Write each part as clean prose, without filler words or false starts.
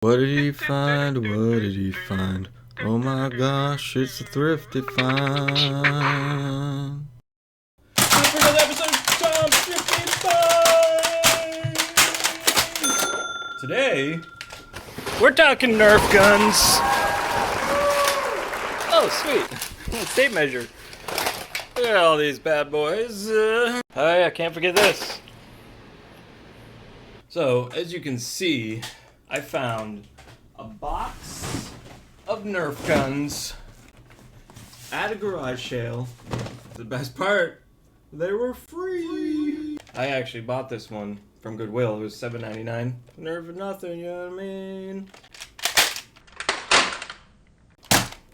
What did he find? What did he find? Oh my gosh, it's a thrifty find. Time for another episode of Tom's Thrifty Find! Today, we're talking Nerf guns. Oh, sweet. Tape measure. Look at all these bad boys. Oh yeah, can't forget this. So, as you can see, I found a box of Nerf guns at a garage sale. The best part, they were free. I actually bought this one from Goodwill. It was $7.99. Nerf or nothing, you know what I mean?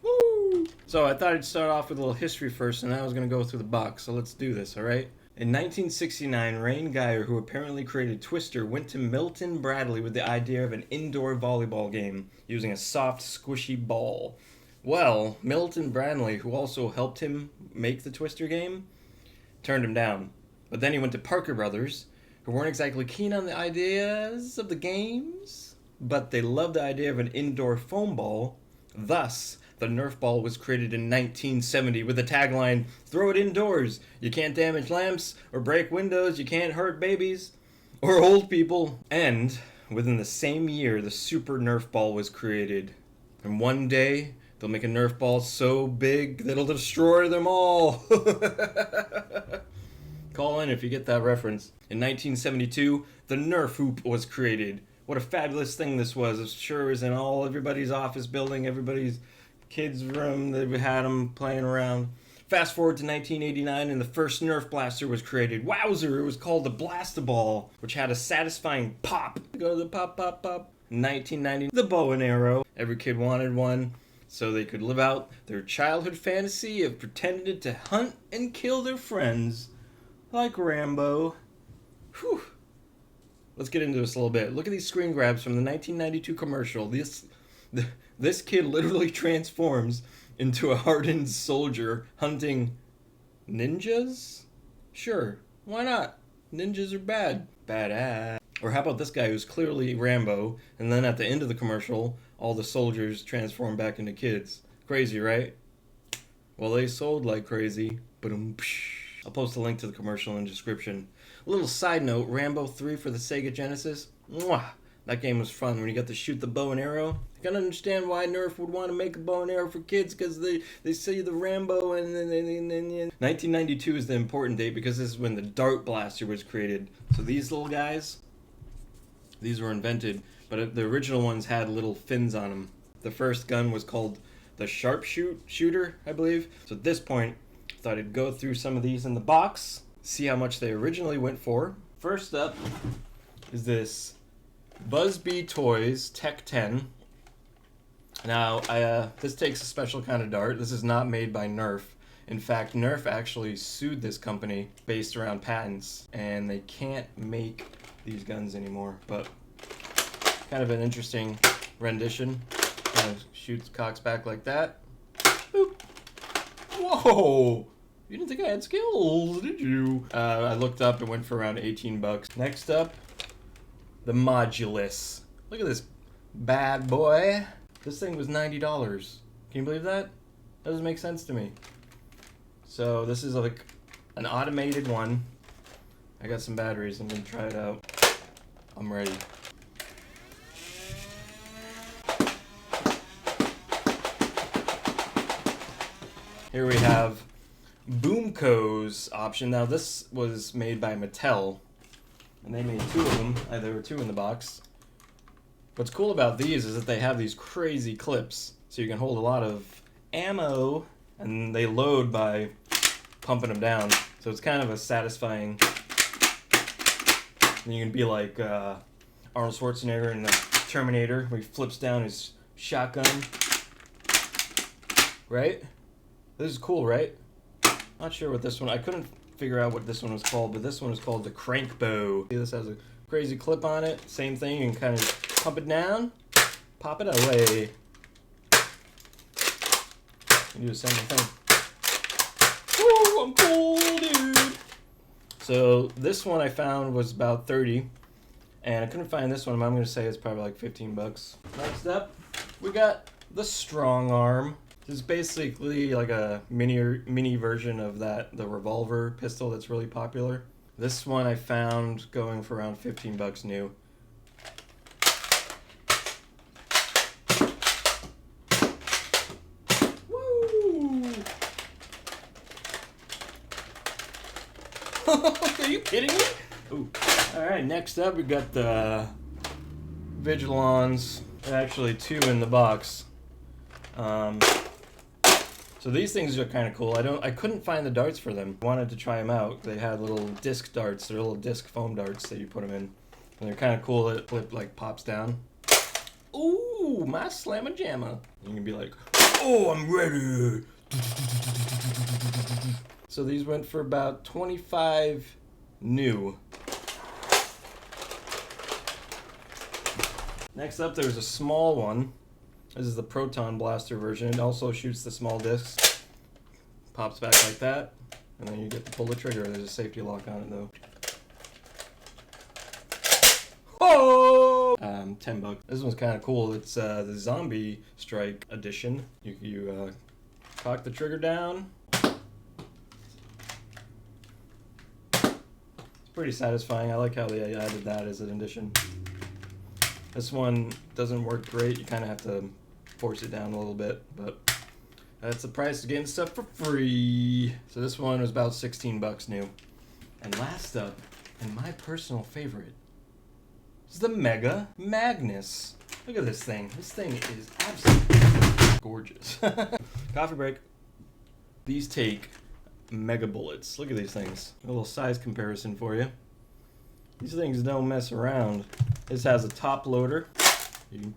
Woo! So I thought I'd start off with a little history first, and then I was going to go through the box. So let's do this, alright? In 1969, Rain Geyer, who apparently created Twister, went to Milton Bradley with the idea of an indoor volleyball game using a soft, squishy ball. Well, Milton Bradley, who also helped him make the Twister game, turned him down. But then he went to Parker Brothers, who weren't exactly keen on the ideas of the games, but they loved the idea of an indoor foam ball. Thus, the Nerf ball was created in 1970 with the tagline, "Throw it indoors. You can't damage lamps or break windows. You can't hurt babies or old people." And within the same year, the Super Nerf ball was created. And one day, they'll make a Nerf ball so big that it'll destroy them all. Call in if you get that reference. In 1972, the Nerf hoop was created. What a fabulous thing this was. I'm sure it was in everybody's office building, everybody's kids' room. They had them playing around. Fast forward to 1989, and the first Nerf blaster was created. Wowzer! It was called the Blast-A-Ball, which had a satisfying pop. Go to the pop, pop, pop. 1990, the bow and arrow. Every kid wanted one, so they could live out their childhood fantasy of pretending to hunt and kill their friends, like Rambo. Whew. Let's get into this a little bit. Look at these screen grabs from the 1992 commercial. This kid literally transforms into a hardened soldier hunting ninjas? Sure, why not? Ninjas are bad. Badass. Or how about this guy who's clearly Rambo, and then at the end of the commercial, all the soldiers transform back into kids. Crazy, right? Well, they sold like crazy. I'll post a link to the commercial in the description. A little side note, Rambo 3 for the Sega Genesis. Mwah! That game was fun when you got to shoot the bow and arrow. I can understand why Nerf would want to make a bow and arrow for kids, because they see the Rambo and then 1992 is the important date because this is when the dart blaster was created. So these little guys, these were invented, but the original ones had little fins on them. The first gun was called the Sharpshooter, I believe. So at this point, I thought I'd go through some of these in the box, see how much they originally went for. First up is this Buzzbee Toys Tech 10. Now, this takes a special kind of dart. This is not made by Nerf. In fact, Nerf actually sued this company based around patents, and they can't make these guns anymore. But kind of an interesting rendition. Kind of shoots, cocks back like that. Boop. Whoa! You didn't think I had skills, did you? I looked up and went for around 18 bucks. Next up, the Modulus. Look at this bad boy. This thing was $90. Can you believe that? Doesn't make sense to me. So this is like an automated one. I got some batteries. I'm gonna try it out. I'm ready. Here we have Boom Co's option. Now this was made by Mattel, and they made two of them. There were two in the box. What's cool about these is that they have these crazy clips, so you can hold a lot of ammo, and they load by pumping them down. So it's kind of a satisfying. And you can be like Arnold Schwarzenegger in the Terminator, where he flips down his shotgun. Right? This is cool, right? Not sure what this one. I couldn't figure out what this one was called, but this one is called the Crank Bow. This has a crazy clip on it. Same thing. You can kind of pump it down, pop it away. You do the same thing. Woo, I'm cool, dude. So this one I found was about 30. And I couldn't find this one, but I'm going to say it's probably like 15 bucks. Next up, we got the Strong Arm. This is basically like a mini version of the revolver pistol that's really popular. This one I found going for around 15 bucks new. Woo! Are you kidding me? Ooh. Alright, next up we got the Vigilons. Actually, 2 in the box. So these things are kind of cool. I couldn't find the darts for them. I wanted to try them out. They had little disc darts. They're little disc foam darts that you put them in. And they're kind of cool that it flip like pops down. Ooh, my slamma jamma. You can be like, oh, I'm ready. So these went for about 25 new. Next up, there's a small one. This is the Proton Blaster version. It also shoots the small discs. Pops back like that. And then you get to pull the trigger. There's a safety lock on it, though. Oh! 10 bucks. This one's kind of cool. It's the Zombie Strike edition. You cock the trigger down. It's pretty satisfying. I like how they added that as an addition. This one doesn't work great. You kind of have to force it down a little bit, but that's the price of getting stuff for free. So this one was about 16 bucks new. And last up, and my personal favorite, is the Mega Magnus. Look at this thing. This thing is absolutely gorgeous. Coffee break. These take mega bullets. Look at these things. A little size comparison for you. These things don't mess around. This has a top loader. You can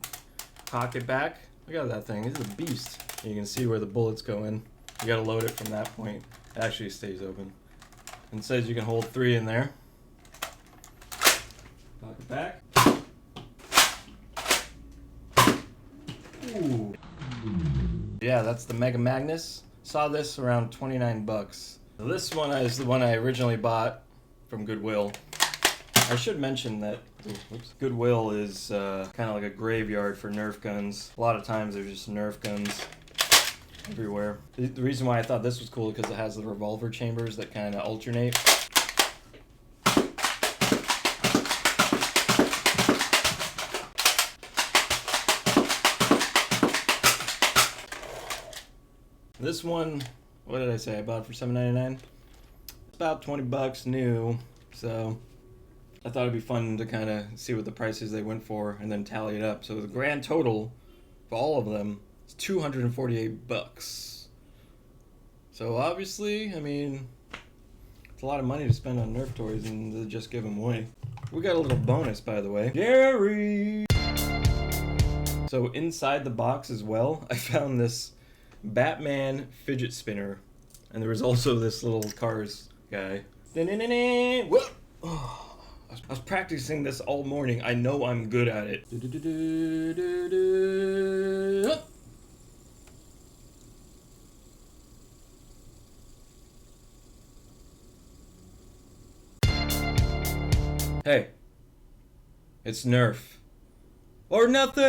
cock it back. Look at that thing. This is a beast. You can see where the bullets go in. You gotta load it from that point. It actually stays open. And it says you can hold 3 in there. Cock it back. Ooh. Yeah, that's the Mega Magnus. Saw this around 29 bucks. Now this one is the one I originally bought from Goodwill. I should mention that Goodwill is kind of like a graveyard for Nerf guns. A lot of times there's just Nerf guns everywhere. The reason why I thought this was cool is because it has the revolver chambers that kind of alternate. This one, what did I say? I bought it for $7.99. It's about 20 bucks new, so I thought it'd be fun to kind of see what the prices they went for and then tally it up. So the grand total for all of them is 248 bucks. So obviously, I mean, it's a lot of money to spend on Nerf toys and to just give them away. We got a little bonus, by the way. Gary! So inside the box as well, I found this Batman fidget spinner. And there was also this little Cars guy. Whoa! Oh. I was practicing this all morning. I know I'm good at it. Hey, it's Nerf or nothing.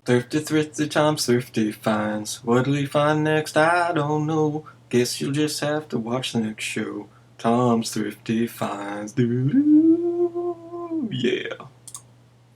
Thrifty, thrifty, Tom's thrifty finds. What'll he find next? I don't know. Guess you'll just have to watch the next show. Tom's Thrifty Finds. Doo-doo. Yeah.